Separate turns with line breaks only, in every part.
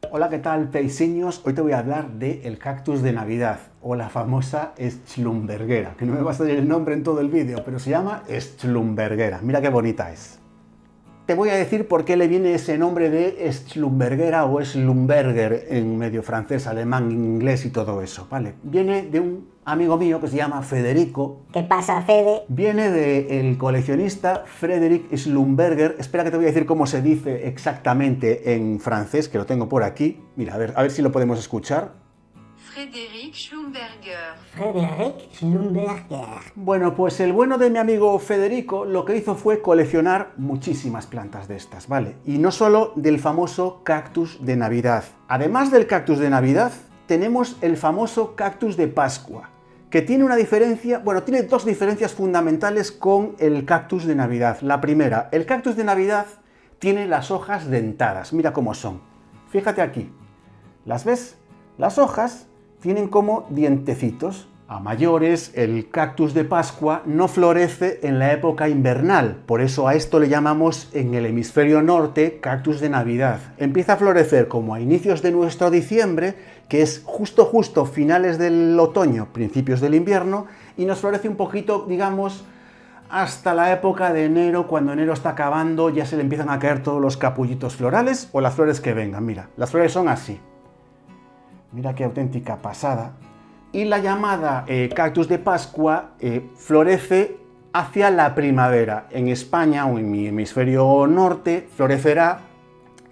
Hola, ¿qué tal, paiseños? Hoy te voy a hablar del cactus de Navidad, o la famosa Schlumbergera, que no me va a salir el nombre en todo el vídeo, pero se llama Schlumbergera. Mira qué bonita es. Te voy a decir por qué le viene ese nombre de Schlumbergera o Schlumberger en medio francés, alemán, inglés y todo eso, ¿vale? Viene de un amigo mío que se llama Federico.
¿Qué pasa, Fede?
Viene del coleccionista Frédéric Schlumberger. Espera que te voy a decir cómo se dice exactamente en francés, que lo tengo por aquí. Mira, a ver si lo podemos escuchar.
Frédéric Schlumberger.
Frédéric Schlumberger.
Bueno, pues el bueno de mi amigo Federico lo que hizo fue coleccionar muchísimas plantas de estas, ¿vale? Y no solo del famoso cactus de Navidad. Además del cactus de Navidad, tenemos el famoso cactus de Pascua, que tiene una diferencia, bueno, tiene dos diferencias fundamentales con el cactus de Navidad. La primera, el cactus de Navidad tiene las hojas dentadas, mira cómo son. Fíjate aquí, ¿las ves? Las hojas tienen como dientecitos. A mayores, el cactus de Pascua no florece en la época invernal, por eso a esto le llamamos en el hemisferio norte cactus de Navidad. Empieza a florecer como a inicios de nuestro diciembre, que es justo finales del otoño, principios del invierno, y nos florece un poquito, digamos, hasta la época de enero, cuando enero está acabando, ya se le empiezan a caer todos los capullitos florales o las flores que vengan. Mira, las flores son así. Mira qué auténtica pasada. Y la llamada cactus de Pascua florece hacia la primavera. En España o en mi hemisferio norte florecerá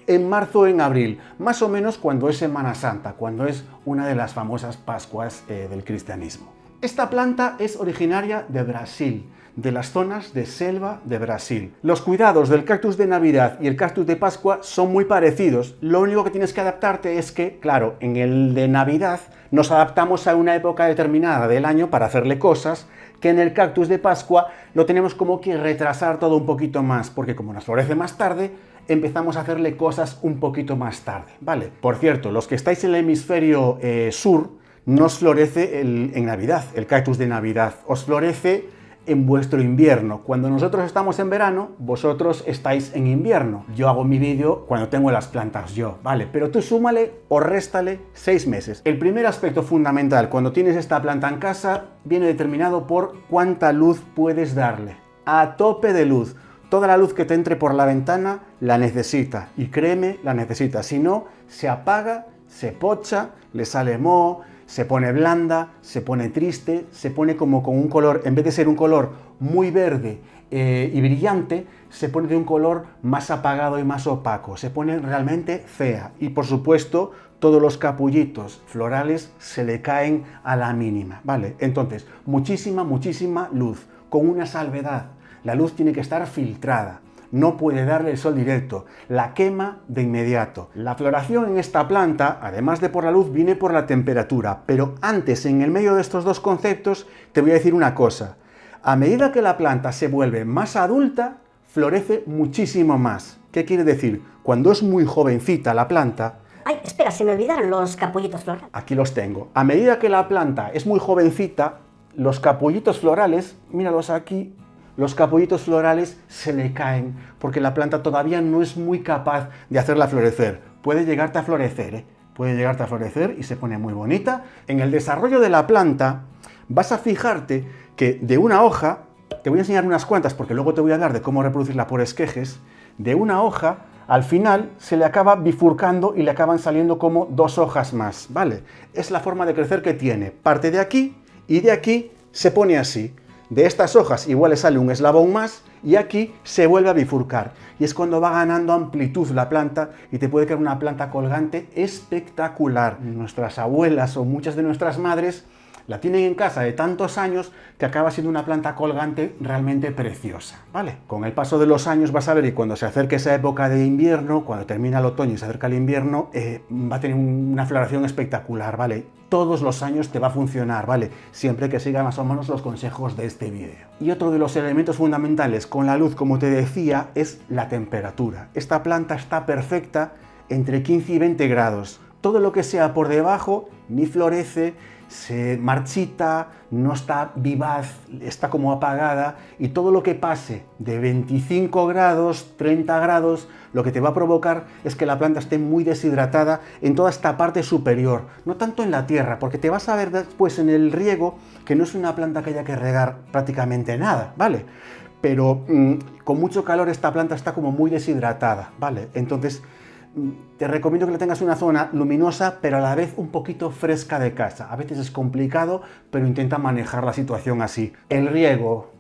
en marzo o en abril, más o menos cuando es Semana Santa, cuando es una de las famosas Pascuas del cristianismo. Esta planta es originaria de Brasil, de las zonas de selva de Brasil. Los cuidados del cactus de Navidad y el cactus de Pascua son muy parecidos. Lo único que tienes que adaptarte es que, claro, en el de Navidad nos adaptamos a una época determinada del año para hacerle cosas, que en el cactus de Pascua lo tenemos como que retrasar todo un poquito más, porque como nos florece más tarde, empezamos a hacerle cosas un poquito más tarde, ¿vale? Por cierto, los que estáis en el hemisferio sur, no os florece en Navidad, el cactus de Navidad, os florece en vuestro invierno. Cuando nosotros estamos en verano, vosotros estáis en invierno. Yo hago mi vídeo cuando tengo las plantas yo, ¿vale? Pero tú súmale o réstale 6 meses. El primer aspecto fundamental cuando tienes esta planta en casa viene determinado por cuánta luz puedes darle. A tope de luz. Toda la luz que te entre por la ventana la necesita, y créeme, la necesita. Si no, se apaga, se pocha, le sale moho, se pone blanda, se pone triste, se pone como con un color, en vez de ser un color muy verde y brillante, se pone de un color más apagado y más opaco, se pone realmente fea. Y por supuesto, todos los capullitos florales se le caen a la mínima, ¿vale? Entonces, muchísima luz, con una salvedad. La luz tiene que estar filtrada, no puede darle el sol directo, la quema de inmediato. La floración en esta planta, además de por la luz, viene por la temperatura, pero antes, en el medio de estos dos conceptos, te voy a decir una cosa. A medida que la planta se vuelve más adulta, florece muchísimo más. ¿Qué quiere decir? Cuando es muy jovencita la planta...
Ay, espera, se me olvidaron los capullitos florales.
Aquí los tengo. A medida que la planta es muy jovencita, los capullitos florales, míralos aquí, los capullitos florales se le caen porque la planta todavía no es muy capaz de hacerla florecer. Puede llegarte a florecer, ¿eh? Puede llegarte a florecer y se pone muy bonita. En el desarrollo de la planta vas a fijarte que de una hoja, te voy a enseñar unas cuantas porque luego te voy a hablar de cómo reproducirla por esquejes, de una hoja al final se le acaba bifurcando y le acaban saliendo como 2 hojas más, ¿vale? Es la forma de crecer que tiene. Parte de aquí y de aquí se pone así. De estas hojas igual le sale un eslabón más y aquí se vuelve a bifurcar. Y es cuando va ganando amplitud la planta y te puede quedar una planta colgante espectacular. Nuestras abuelas o muchas de nuestras madres la tienen en casa de tantos años que acaba siendo una planta colgante realmente preciosa, ¿vale? Con el paso de los años vas a ver que cuando se acerque esa época de invierno, cuando termina el otoño y se acerca el invierno, va a tener una floración espectacular, ¿vale? Todos los años te va a funcionar, ¿vale? Siempre que siga más o menos los consejos de este vídeo. Y otro de los elementos fundamentales con la luz, como te decía, es la temperatura. Esta planta está perfecta entre 15 y 20 grados. Todo lo que sea por debajo ni florece, se marchita, no está vivaz, está como apagada, y todo lo que pase de 25 grados, 30 grados, lo que te va a provocar es que la planta esté muy deshidratada en toda esta parte superior, no tanto en la tierra, porque te vas a ver después en el riego que no es una planta que haya que regar prácticamente nada, ¿vale? Pero con mucho calor esta planta está como muy deshidratada, ¿vale? Entonces te recomiendo que le tengas una zona luminosa, pero a la vez un poquito fresca de casa. A veces es complicado, pero intenta manejar la situación así. El riego,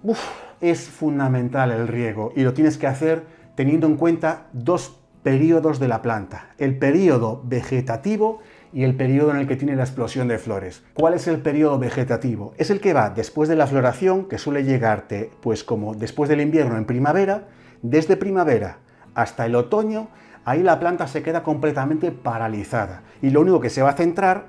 es fundamental el riego, y lo tienes que hacer teniendo en cuenta dos periodos de la planta. El periodo vegetativo y el periodo en el que tiene la explosión de flores. ¿Cuál es el periodo vegetativo? Es el que va después de la floración, que suele llegarte pues como después del invierno en primavera. Desde primavera hasta el otoño, ahí la planta se queda completamente paralizada y lo único que se va a centrar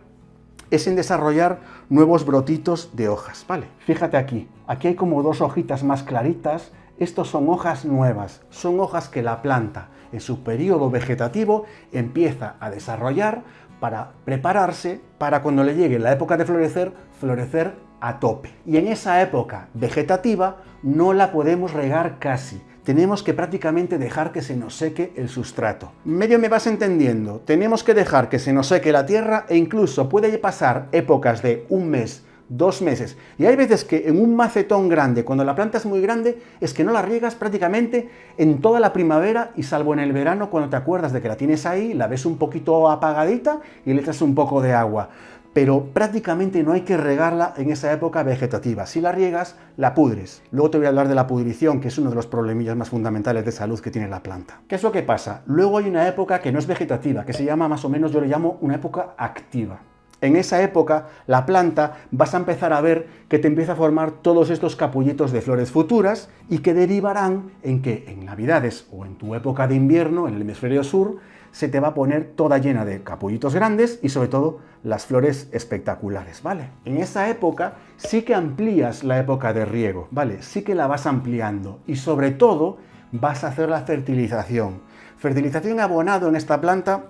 es en desarrollar nuevos brotitos de hojas, ¿vale? Fíjate aquí hay como dos hojitas más claritas. Estos son hojas nuevas, son hojas que la planta en su periodo vegetativo empieza a desarrollar para prepararse para cuando le llegue la época de florecer, florecer a tope. Y en esa época vegetativa no la podemos regar casi. Tenemos que prácticamente dejar que se nos seque el sustrato. Medio me vas entendiendo. Tenemos que dejar que se nos seque la tierra e incluso puede pasar épocas de un mes, 2 meses. Y hay veces que en un macetón grande, cuando la planta es muy grande, es que no la riegas prácticamente en toda la primavera y salvo en el verano cuando te acuerdas de que la tienes ahí, la ves un poquito apagadita y le echas un poco de agua. Pero prácticamente no hay que regarla en esa época vegetativa. Si la riegas, la pudres. Luego te voy a hablar de la pudrición, que es uno de los problemillas más fundamentales de salud que tiene la planta. ¿Qué es lo que pasa? Luego hay una época que no es vegetativa, que se llama más o menos, yo le llamo una época activa. En esa época, la planta vas a empezar a ver que te empieza a formar todos estos capullitos de flores futuras y que derivarán en que en Navidades o en tu época de invierno, en el hemisferio sur, se te va a poner toda llena de capullitos grandes y sobre todo las flores espectaculares, ¿vale? En esa época sí que amplías la época de riego, ¿vale? Sí que la vas ampliando y sobre todo vas a hacer la fertilización. Fertilización abonado en esta planta,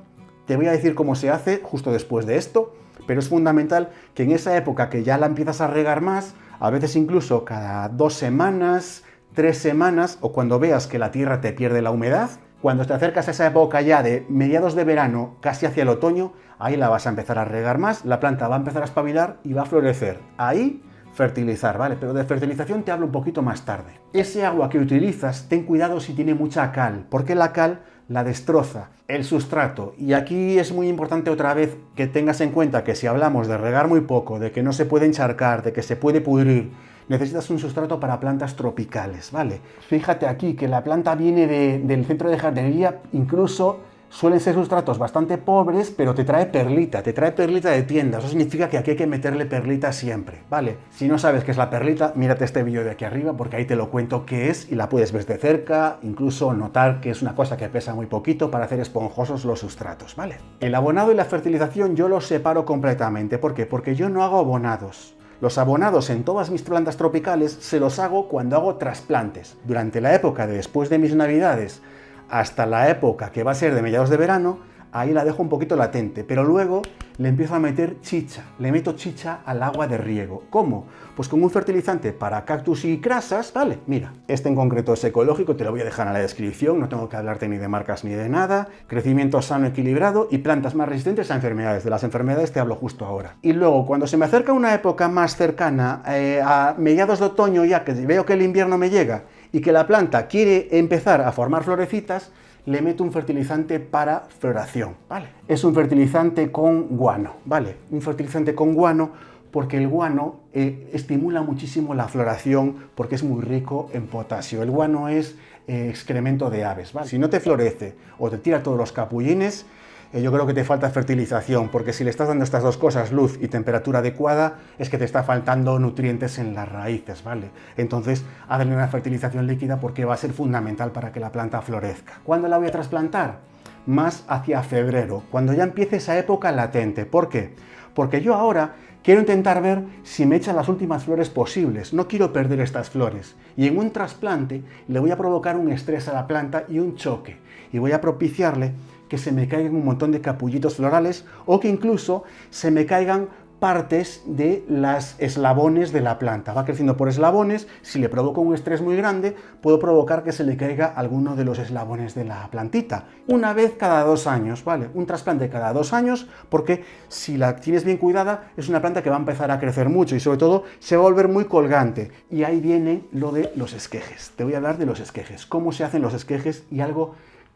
te voy a decir cómo se hace justo después de esto, pero es fundamental que en esa época que ya la empiezas a regar más, a veces incluso cada 2 semanas, 3 semanas, o cuando veas que la tierra te pierde la humedad, cuando te acercas a esa época ya de mediados de verano, casi hacia el otoño, ahí la vas a empezar a regar más, la planta va a empezar a espabilar y va a florecer. Ahí fertilizar, ¿vale? Pero de fertilización te hablo un poquito más tarde. Ese agua que utilizas, ten cuidado si tiene mucha cal, porque la cal la destroza el sustrato. Y aquí es muy importante otra vez que tengas en cuenta que si hablamos de regar muy poco, de que no se puede encharcar, de que se puede pudrir, necesitas un sustrato para plantas tropicales, ¿vale? Fíjate aquí que la planta viene del centro de jardinería, incluso suelen ser sustratos bastante pobres, pero te trae perlita de tienda. Eso significa que aquí hay que meterle perlita siempre, ¿vale? Si no sabes qué es la perlita, mírate este vídeo de aquí arriba porque ahí te lo cuento qué es y la puedes ver de cerca, incluso notar que es una cosa que pesa muy poquito para hacer esponjosos los sustratos, ¿vale? El abonado y la fertilización yo los separo completamente. ¿Por qué? Porque yo no hago abonados. Los abonados en todas mis plantas tropicales se los hago cuando hago trasplantes. Durante la época de después de mis navidades hasta la época que va a ser de mediados de verano, ahí la dejo un poquito latente, pero luego le empiezo a meter chicha, le meto chicha al agua de riego. ¿Cómo? Pues con un fertilizante para cactus y crasas, ¿vale? Mira, este en concreto es ecológico, te lo voy a dejar en la descripción, no tengo que hablarte ni de marcas ni de nada, crecimiento sano, equilibrado y plantas más resistentes a enfermedades. De las enfermedades te hablo justo ahora. Y luego, cuando se me acerca una época más cercana, a mediados de otoño ya, que veo que el invierno me llega y que la planta quiere empezar a formar florecitas, le meto un fertilizante para floración, ¿vale? Es un fertilizante con guano, ¿vale? Un fertilizante con guano porque el guano estimula muchísimo la floración porque es muy rico en potasio. El guano es excremento de aves, ¿vale? Si no te florece o te tira todos los capullines, yo creo que te falta fertilización, porque si le estás dando estas dos cosas, luz y temperatura adecuada, es que te está faltando nutrientes en las raíces, ¿vale? Entonces, hazle una fertilización líquida porque va a ser fundamental para que la planta florezca. ¿Cuándo la voy a trasplantar? Más hacia febrero, cuando ya empiece esa época latente. ¿Por qué? Porque yo ahora quiero intentar ver si me echan las últimas flores posibles. No quiero perder estas flores. Y en un trasplante le voy a provocar un estrés a la planta y un choque. Y voy a propiciarle que se me caigan un montón de capullitos florales o que incluso se me caigan partes de los eslabones de la planta. Va creciendo por eslabones. Si le provoco un estrés muy grande, puedo provocar que se le caiga alguno de los eslabones de la plantita. Una vez cada 2 años, ¿vale? Un trasplante cada 2 años, porque si la tienes bien cuidada, es una planta que va a empezar a crecer mucho y sobre todo se va a volver muy colgante. Y ahí viene lo de los esquejes. Te voy a hablar de los esquejes, cómo se hacen los esquejes y algo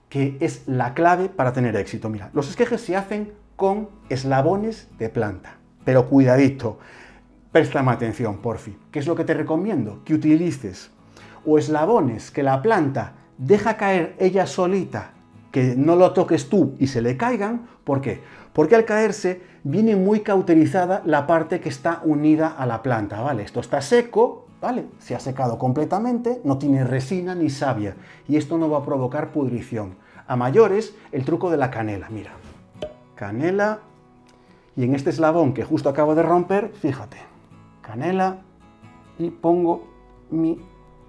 que es la clave para tener éxito. Mira, los esquejes se hacen con eslabones de planta. Pero cuidadito, préstame atención, porfi. ¿Qué es lo que te recomiendo? Que utilices o eslabones que la planta deja caer ella solita, que no lo toques tú y se le caigan. ¿Por qué? Porque al caerse viene muy cauterizada la parte que está unida a la planta, ¿vale? Esto está seco, ¿vale? Se ha secado completamente, no tiene resina ni savia y esto no va a provocar pudrición. A mayores, el truco de la canela, mira. Canela. Y en este eslabón que justo acabo de romper, fíjate, canela y pongo mi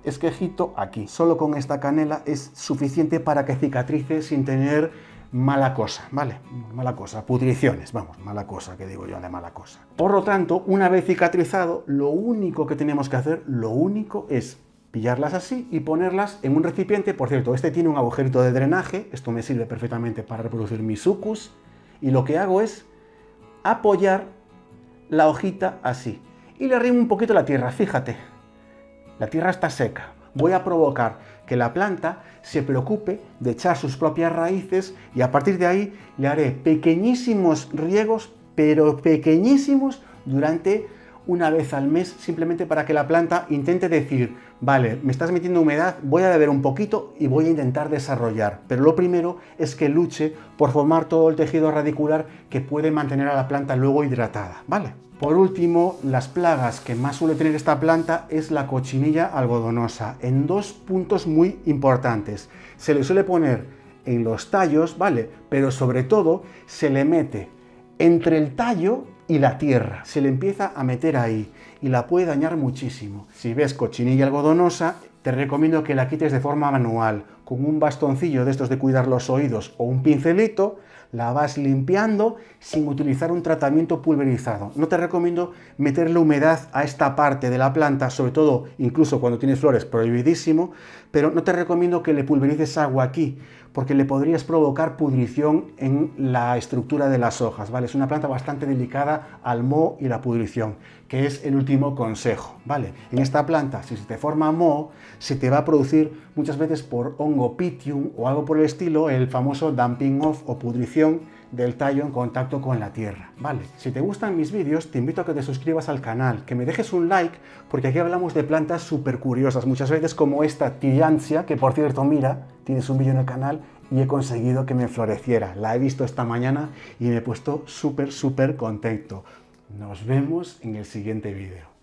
esquejito aquí. Solo con esta canela es suficiente para que cicatrice sin tener mala cosa, ¿vale? Mala cosa, pudriciones, vamos, mala cosa, que digo yo de mala cosa. Por lo tanto, una vez cicatrizado, lo único que tenemos que hacer, es pillarlas así y ponerlas en un recipiente. Por cierto, este tiene un agujerito de drenaje, esto me sirve perfectamente para reproducir mi sucus, y lo que hago es apoyar la hojita así y le arrimo un poquito la tierra. Fíjate, la tierra está seca. Voy a provocar que la planta se preocupe de echar sus propias raíces y a partir de ahí le haré pequeñísimos riegos, pero pequeñísimos, durante una vez al mes, simplemente para que la planta intente decir, vale, me estás metiendo humedad, voy a beber un poquito y voy a intentar desarrollar. Pero lo primero es que luche por formar todo el tejido radicular que puede mantener a la planta luego hidratada, ¿vale? Por último, las plagas que más suele tener esta planta es la cochinilla algodonosa, en 2 puntos muy importantes. Se le suele poner en los tallos, ¿vale? Pero sobre todo se le mete entre el tallo y la tierra, se le empieza a meter ahí y la puede dañar muchísimo. Si ves cochinilla algodonosa, te recomiendo que la quites de forma manual, con un bastoncillo de estos de cuidar los oídos o un pincelito, la vas limpiando sin utilizar un tratamiento pulverizado. No te recomiendo meterle humedad a esta parte de la planta, sobre todo incluso cuando tienes flores, prohibidísimo, pero no te recomiendo que le pulverices agua aquí, porque le podrías provocar pudrición en la estructura de las hojas, ¿vale? Es una planta bastante delicada al moho y la pudrición, que es el último consejo, ¿vale? En esta planta, si se te forma moho, se te va a producir muchas veces por hongo Pythium o algo por el estilo, el famoso damping off o pudrición del tallo en contacto con la tierra, ¿vale? Si te gustan mis vídeos, te invito a que te suscribas al canal, que me dejes un like, porque aquí hablamos de plantas súper curiosas, muchas veces como esta Tillandsia, que por cierto, mira, tienes un vídeo en el canal y he conseguido que me floreciera. La he visto esta mañana y me he puesto súper contento. Nos vemos en el siguiente vídeo.